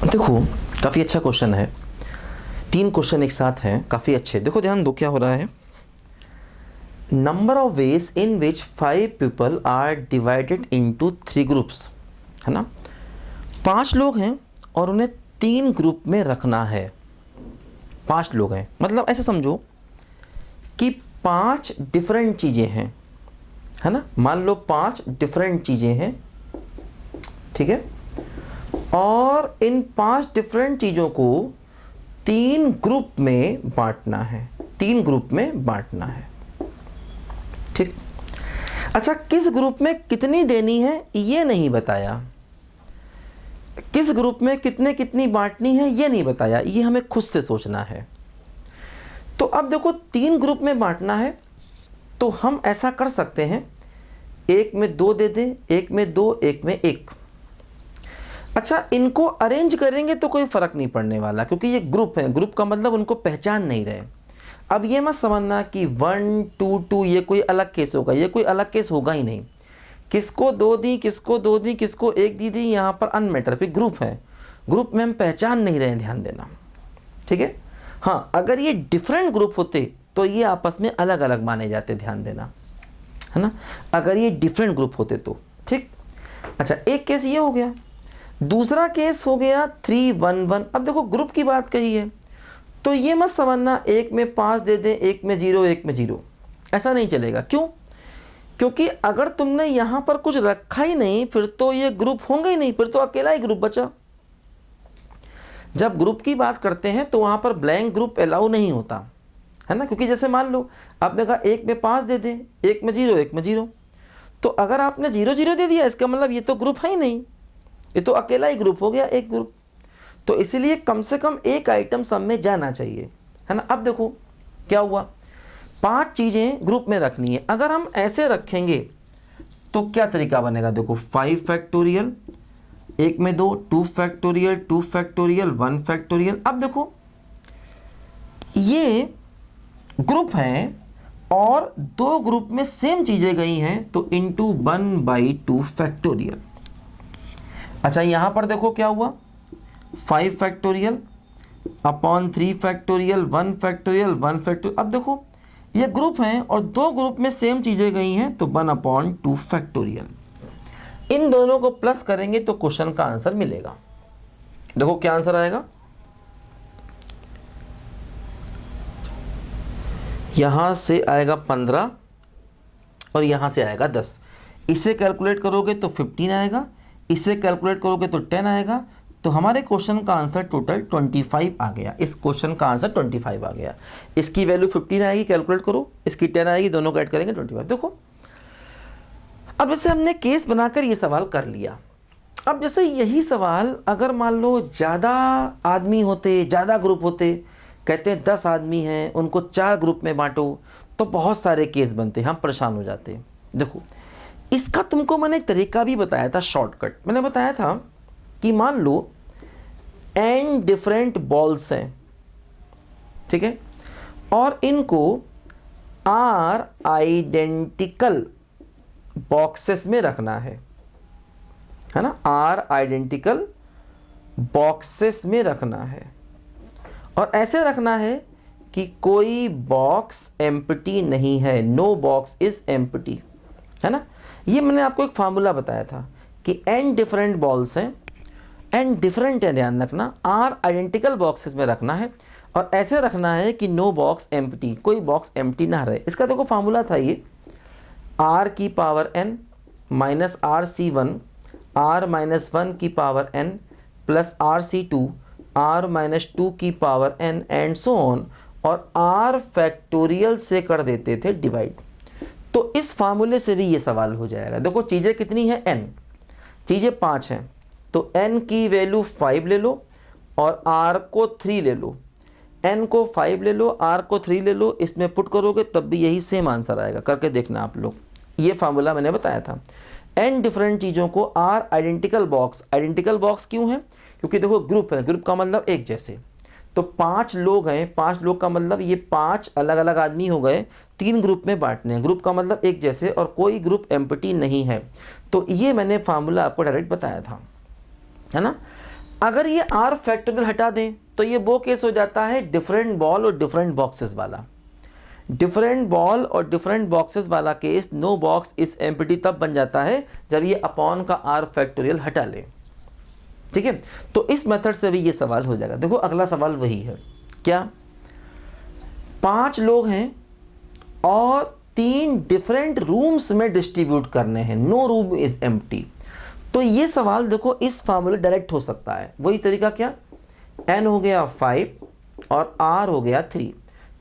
देखो काफ़ी अच्छा क्वेश्चन है। 3 क्वेश्चन एक साथ हैं, काफ़ी अच्छे। देखो ध्यान दो क्या हो रहा है। Number of ways in which 5 people are divided into 3 groups, है ना। 5 लोग हैं और उन्हें 3 ग्रुप में रखना है। 5 लोग हैं, मतलब ऐसे समझो कि 5 डिफरेंट चीज़ें हैं, है ना। मान लो 5 डिफरेंट चीज़ें हैं, ठीक है। और इन 5 डिफरेंट चीज़ों को 3 ग्रुप में बांटना है। 3 ग्रुप में बांटना है, ठीक। अच्छा, किस ग्रुप में कितनी देनी है ये नहीं बताया। किस ग्रुप में कितने कितनी बांटनी है ये नहीं बताया, ये हमें खुद से सोचना है। तो अब देखो 3 ग्रुप में बांटना है तो हम ऐसा कर सकते हैं, एक में 2 दे दें, एक में 2, एक में 1। अच्छा, इनको अरेंज करेंगे तो कोई फ़र्क नहीं पड़ने वाला, क्योंकि ये ग्रुप है। ग्रुप का मतलब उनको पहचान नहीं रहे। अब ये मत समझना कि 1 2 2 ये कोई अलग केस होगा, ये कोई अलग केस होगा ही नहीं। किसको 2 दी, किसको 2 दी, किसको 1 दी यहाँ पर अनमैटर, फिर ग्रुप है। ग्रुप में हम पहचान नहीं रहे, ध्यान देना, ठीक है। हाँ, अगर ये डिफरेंट ग्रुप होते तो ये आपस में अलग अलग माने जाते, ध्यान देना, है ना। अगर ये डिफरेंट ग्रुप होते तो, ठीक। अच्छा, एक केस ये हो गया। दूसरा केस हो गया 3 1 1। अब देखो ग्रुप की बात कही है तो ये मत समझना एक में 5 दे दें, एक में 0, एक में 0, ऐसा नहीं चलेगा। क्यों? क्योंकि अगर तुमने यहाँ पर कुछ रखा ही नहीं फिर तो ये ग्रुप होंगे ही नहीं, फिर तो अकेला ही ग्रुप बचा। जब ग्रुप की बात करते हैं तो वहाँ पर ब्लैंक ग्रुप अलाउ नहीं होता, है ना। क्योंकि जैसे मान लो आपने कहा एक में 5 दे दें, एक में 0, एक में 0, तो अगर आपने 0 0 दे दिया इसका मतलब ये तो ग्रुप है ही नहीं, ये तो अकेला ही ग्रुप हो गया, एक ग्रुप। तो इसीलिए कम से कम एक आइटम सब में जाना चाहिए, है ना। अब देखो क्या हुआ, 5 चीज़ें ग्रुप में रखनी है। अगर हम ऐसे रखेंगे तो क्या तरीका बनेगा, देखो 5 फैक्टोरियल, एक में 2, 2 फैक्टोरियल, 2 फैक्टोरियल, 1 फैक्टोरियल। अब देखो ये ग्रुप हैं और 2 ग्रुप में सेम चीज़ें गई हैं तो इंटू 1/2 फैक्टोरियल। अच्छा, यहाँ पर देखो क्या हुआ, 5 factorial upon 3 factorial, 1 factorial, 1 factorial. अब देखो ये ग्रुप हैं और 2 ग्रुप में सेम चीज़ें गई हैं तो 1/2 फैक्टोरियल। इन दोनों को प्लस करेंगे तो क्वेश्चन का आंसर मिलेगा। देखो क्या आंसर आएगा, यहाँ से आएगा 15 और यहाँ से आएगा 10। इसे कैलकुलेट करोगे तो 15 आएगा, इसे कैलकुलेट करोगे तो 10 आएगा। तो हमारे क्वेश्चन का आंसर टोटल 25 आ गया। इस क्वेश्चन का आंसर 25 आ गया। इसकी वैल्यू 15 आएगी, कैलकुलेट करो, इसकी 10 आएगी, दोनों को ऐड करेंगे 25। देखो अब जैसे हमने केस बनाकर ये सवाल कर लिया। अब जैसे यही सवाल अगर मान लो ज़्यादा आदमी होते, ज़्यादा ग्रुप होते, कहते हैं 10 आदमी हैं उनको 4 ग्रुप में बांटो, तो बहुत सारे केस बनते, हम परेशान हो जाते। देखो इसका तुमको मैंने एक तरीका भी बताया था, शॉर्टकट मैंने बताया था कि मान लो n डिफरेंट बॉल्स हैं, ठीक है, और इनको r आइडेंटिकल बॉक्सेस में रखना है ना। r आइडेंटिकल बॉक्सेस में रखना है और ऐसे रखना है कि कोई बॉक्स एम्प्टी नहीं है, नो बॉक्स इज एम्प्टी, है ना। ये मैंने आपको एक फार्मूला बताया था कि n डिफरेंट बॉल्स हैं, n डिफरेंट है, ध्यान रखना, r आइडेंटिकल बॉक्सेस में रखना है और ऐसे रखना है कि नो बॉक्स एम्प्टी, कोई बॉक्स एम्प्टी ना रहे। इसका देखो फार्मूला था ये, r की power n minus rc1 r minus 1 की power n plus rc2 r minus 2 की power n and so on, और r फैक्टोरियल से कर देते थे डिवाइड। तो इस फार्मूले से भी ये सवाल हो जाएगा। देखो चीज़ें कितनी हैं, n चीज़ें 5 हैं, तो n की वैल्यू 5 ले लो और r को 3 ले लो, n को 5 ले लो, r को 3 ले लो, इसमें पुट करोगे तब भी यही सेम आंसर आएगा। करके देखना आप लोग, ये फार्मूला मैंने बताया था। n डिफरेंट चीज़ों को r आइडेंटिकल बॉक्स क्यों है, क्योंकि देखो ग्रुप है, ग्रुप का मतलब एक जैसे, तो 5 लोग हैं, 5 लोग का मतलब ये 5 अलग अलग आदमी हो गए, 3 ग्रुप में बांटने हैं, ग्रुप का मतलब एक जैसे और कोई ग्रुप एम्प्टी नहीं है। तो ये मैंने फार्मूला आपको डायरेक्ट बताया था, है ना। अगर ये r फैक्टोरियल हटा दें तो ये वो केस हो जाता है डिफरेंट बॉल और डिफरेंट बॉक्सेस वाला। डिफरेंट बॉल और डिफरेंट बॉक्सेस वाला case no box is empty तब बन जाता है जब ये अपॉन का r फैक्टोरियल हटा ले। ठीक है, तो इस मेथड से भी ये सवाल हो जाएगा। देखो अगला सवाल वही है, क्या 5 लोग हैं और 3 डिफरेंट रूम्स में डिस्ट्रीब्यूट करने हैं, नो रूम इज एम्प्टी। तो ये सवाल देखो इस फार्मूले डायरेक्ट हो सकता है। वही तरीका क्या, n हो गया 5 और r हो गया 3,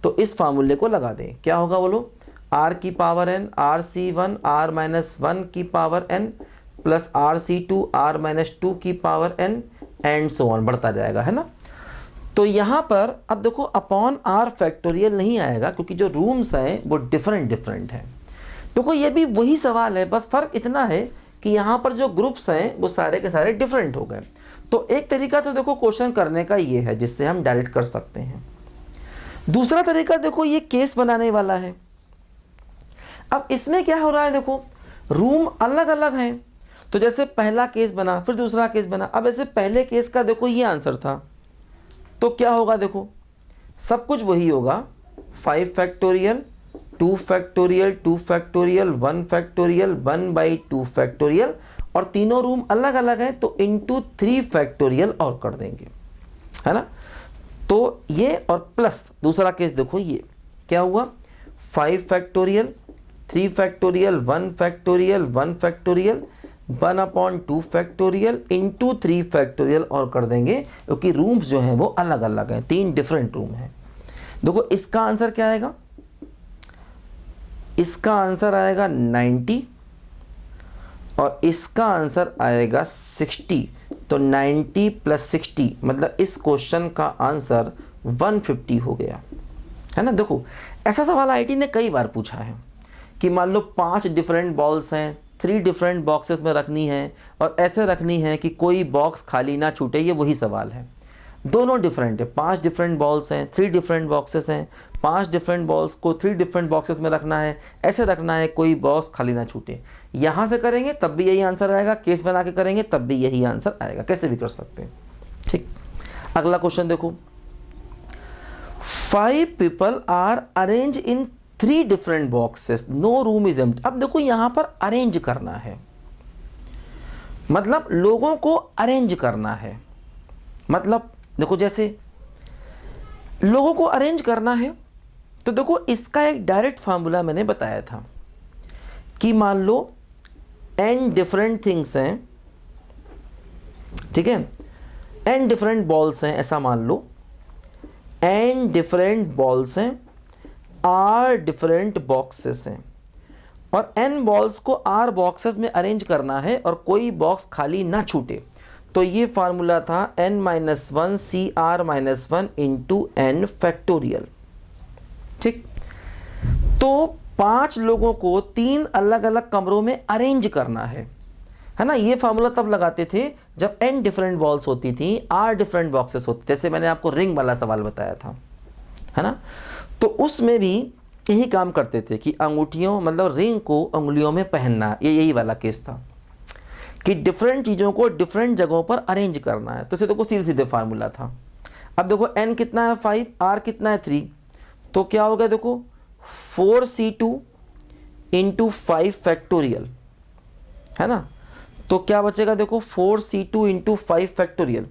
तो इस फार्मूले को लगा दें। क्या होगा बोलो, r की power n rc1 r minus 1 की power n plus rc2 r minus 2 की power n and so on बढ़ता जाएगा, है ना। तो यहाँ पर अब देखो अपॉन r फैक्टोरियल नहीं आएगा क्योंकि जो रूम्स हैं वो डिफरेंट हैं। देखो ये भी वही सवाल है, बस फ़र्क इतना है कि यहाँ पर जो ग्रुप्स हैं वो सारे के सारे डिफरेंट हो गए। तो एक तरीका तो देखो क्वेश्चन करने का ये है जिससे हम डायरेक्ट कर सकते हैं। दूसरा तरीका देखो ये केस बनाने वाला है। अब इसमें क्या हो रहा है, देखो रूम अलग अलग हैं, तो जैसे पहला केस बना फिर दूसरा केस बना। अब ऐसे पहले केस का देखो ये आंसर था, तो क्या होगा, देखो सब कुछ वही होगा, 5 factorial 2 factorial 2 factorial 1 factorial 1/2 factorial, और तीनों रूम अलग अलग हैं तो इंटू 3 फैक्टोरियल और कर देंगे, है ना। तो ये और प्लस दूसरा केस देखो ये क्या हुआ, 5 factorial 3 factorial 1 factorial 1 factorial 1/2 factorial into 3 factorial और कर देंगे, क्योंकि रूम्स जो हैं वो अलग अलग हैं, 3 डिफरेंट रूम हैं। देखो इसका आंसर क्या आएगा, इसका आंसर आएगा 90 और इसका आंसर आएगा 60। तो 90 + 60 मतलब इस क्वेश्चन का आंसर 150 हो गया, है ना। देखो ऐसा सवाल आईटी ने कई बार पूछा है कि मान लो 5 डिफरेंट बॉल्स हैं, 3 डिफरेंट बॉक्सेस में रखनी है और ऐसे रखनी है कि कोई बॉक्स खाली ना छूटे। ये वही सवाल है, दोनों डिफरेंट है, 5 डिफरेंट बॉल्स हैं, 3 डिफरेंट बॉक्सेस हैं, 5 डिफरेंट बॉल्स को 3 डिफरेंट बॉक्सेस में रखना है, ऐसे रखना है कोई बॉक्स खाली ना छूटे। यहाँ से करेंगे तब भी यही आंसर आएगा, केस बना के करेंगे तब भी यही आंसर आएगा, कैसे भी कर सकते हैं। ठीक, अगला क्वेश्चन देखो, 5 people are arrange in 3 different boxes, no room is empty. अब देखो यहाँ पर अरेंज करना है, मतलब लोगों को अरेंज करना है। मतलब देखो जैसे लोगों को अरेंज करना है तो देखो इसका एक डायरेक्ट फार्मूला मैंने बताया था कि मान लो n डिफरेंट थिंग्स हैं, ठीक है, n डिफरेंट बॉल्स हैं, ऐसा मान लो n डिफरेंट बॉल्स हैं, r डिफरेंट बॉक्सेस हैं, और n बॉल्स को r बॉक्सेस में अरेंज करना है और कोई बॉक्स खाली ना छूटे। तो ये फार्मूला था n-1 CR-1 into n factorial. ठीक, तो 5 लोगों को 3 अलग अलग कमरों में अरेंज करना है ना। ये फार्मूला तब लगाते थे जब n डिफरेंट बॉल्स होती थी, r डिफरेंट बॉक्सेस होते, जैसे मैंने आपको रिंग वाला सवाल बताया था, है ना। तो उसमें भी यही काम करते थे कि अंगूठियों मतलब रिंग को उंगलियों में पहनना, ये यही वाला केस था कि डिफरेंट चीज़ों को डिफरेंट जगहों पर अरेंज करना है। तो इसे देखो सीधे सीधे फार्मूला था। अब देखो n कितना है 5, r कितना है 3, तो क्या हो गया देखो 4c2 इंटू 5 फैक्टोरियल, है ना। तो क्या बचेगा देखो 4c2 इंटू 5 फैक्टोरियल,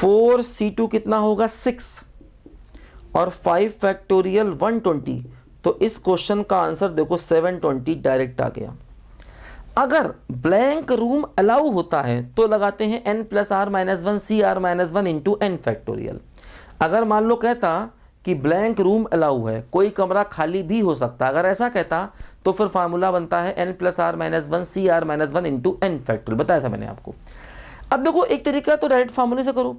4c2 कितना होगा 6 और 5 फैक्टोरियल 120। तो इस क्वेश्चन का आंसर देखो 720 डायरेक्ट आ गया। अगर ब्लैंक रूम अलाउ होता है तो लगाते हैं n + r-1 CR-1 into n factorial. अगर मान लो कहता कि ब्लैंक रूम अलाउ है, कोई कमरा खाली भी हो सकता, अगर ऐसा कहता तो फिर फार्मूला बनता है n + r-1 CR-1 into n factorial, बताया था मैंने आपको। अब देखो एक तरीका तो डायरेक्ट फार्मूले से करो,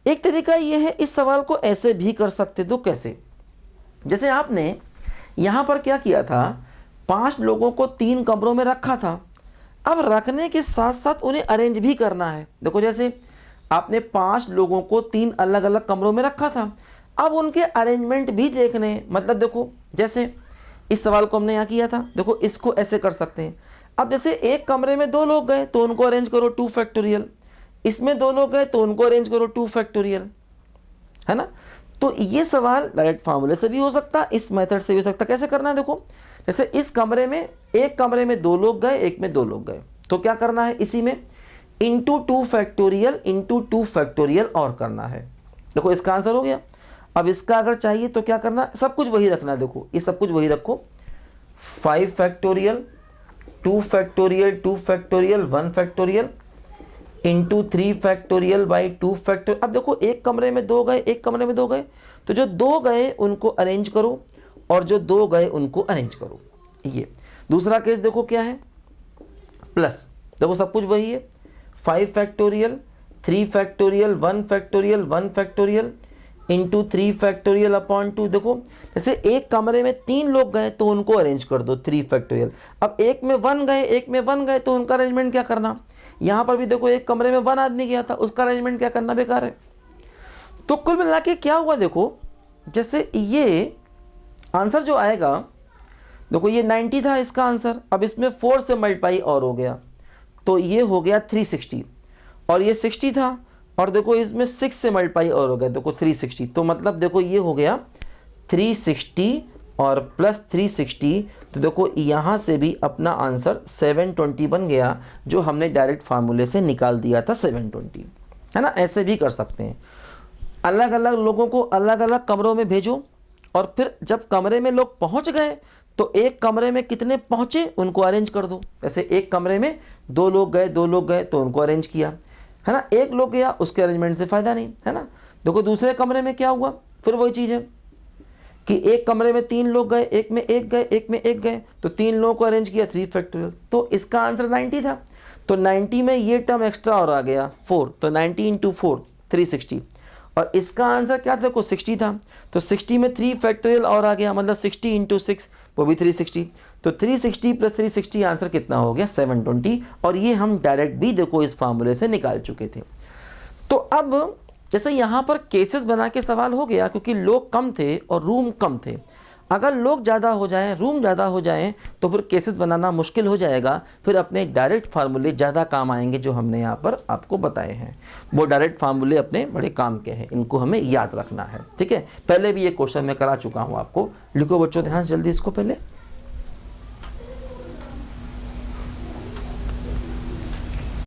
एक तरीका ये है इस सवाल को ऐसे भी कर सकते। तो कैसे, जैसे आपने यहाँ पर क्या किया था, 5 लोगों को 3 कमरों में रखा था, अब रखने के साथ साथ उन्हें अरेंज भी करना है। देखो जैसे आपने 5 लोगों को 3 अलग अलग कमरों में रखा था, अब उनके अरेंजमेंट भी देखने हैं। मतलब देखो जैसे इस सवाल को हमने यहाँ किया था, देखो इसको ऐसे कर सकते हैं। अब जैसे एक कमरे में 2 लोग गए तो उनको अरेंज करो 2 फैक्टोरियल, इसमें 2 लोग गए तो उनको अरेंज करो 2 फैक्टोरियल, है ना। तो ये सवाल डायरेक्ट फार्मूले से भी हो सकता है, इस मेथड से भी हो सकता है। कैसे करना है देखो, जैसे इस कमरे में, एक कमरे में 2 लोग गए, एक में 2 लोग गए, तो क्या करना है, इसी में इंटू 2 फैक्टोरियल और करना है। देखो इसका आंसर हो गया। अब इसका अगर चाहिए तो क्या करना, सब कुछ वही रखना है। देखो ये सब कुछ वही रखो, 5 factorial 2 factorial 2 factorial 1 factorial into 3 factorial by 2 factorial. अब देखो एक कमरे में 2 गए, एक कमरे में 2 गए, तो जो 2 गए उनको अरेंज करो और जो 2 गए उनको अरेंज करो। ये दूसरा केस देखो क्या है, प्लस, देखो सब कुछ वही है, 5 factorial 3 factorial 1 factorial 1 factorial into 3 factorial upon 2। देखो जैसे एक कमरे में 3 लोग गए तो उनको अरेंज कर दो 3 फैक्टोरियल। अब एक में 1 गए, एक में 1 गए, तो उनका अरेंजमेंट क्या करना। यहाँ पर भी देखो एक कमरे में 1 आदमी गया था, उसका अरेंजमेंट क्या करना, बेकार है। तो कुल मिला के क्या हुआ देखो, जैसे ये आंसर जो आएगा, देखो ये 90 था इसका आंसर, अब इसमें 4 से मल्टीप्लाई और हो गया तो ये हो गया 360, और ये 60 था और देखो इसमें 6 से मल्टीप्लाई और हो गया, देखो 360। तो मतलब देखो ये हो गया 360 और प्लस 360, तो देखो यहाँ से भी अपना आंसर 720 बन गया, जो हमने डायरेक्ट फार्मूले से निकाल दिया था 720, है ना। ऐसे भी कर सकते हैं, अलग अलग लोगों को अलग अलग कमरों में भेजो और फिर जब कमरे में लोग पहुँच गए तो एक कमरे में कितने पहुँचे उनको अरेंज कर दो। जैसे एक कमरे में 2 लोग गए, 2 लोग गए तो उनको अरेंज किया, है ना। एक लोग गया, उसके अरेंजमेंट से फ़ायदा नहीं, है ना। देखो दूसरे कमरे में क्या हुआ, फिर वही चीज़ है कि एक कमरे में 3 लोग गए, एक में 1 गए, एक में 1 गए, तो 3 लोगों को अरेंज किया 3 फैक्टोरियल। तो इसका आंसर 90 था, तो 90 में ये टर्म एक्स्ट्रा और आ गया 4, तो 90 इंटू 4 360, और इसका आंसर क्या था, देखो 60 था, तो 60 में 3 फैक्टोरियल और आ गया, मतलब 60 इंटू 6 वो भी 360, तो 360 प्लस 360 आंसर कितना हो गया 720, और ये हम डायरेक्ट भी देखो इस फार्मूले से निकाल चुके थे। तो अब जैसे यहाँ पर केसेस बना के सवाल हो गया, क्योंकि लोग कम थे और रूम कम थे। अगर लोग ज़्यादा हो जाएं, रूम ज़्यादा हो जाएं, तो फिर केसेस बनाना मुश्किल हो जाएगा, फिर अपने डायरेक्ट फार्मूले ज़्यादा काम आएंगे जो हमने यहाँ पर आपको बताए हैं। वो डायरेक्ट फार्मूले अपने बड़े काम के हैं, इनको हमें याद रखना है, ठीक है। पहले भी ये क्वेश्चन मैं करा चुका हूँ आपको, लिखो बच्चों ध्यान से जल्दी इसको पहले।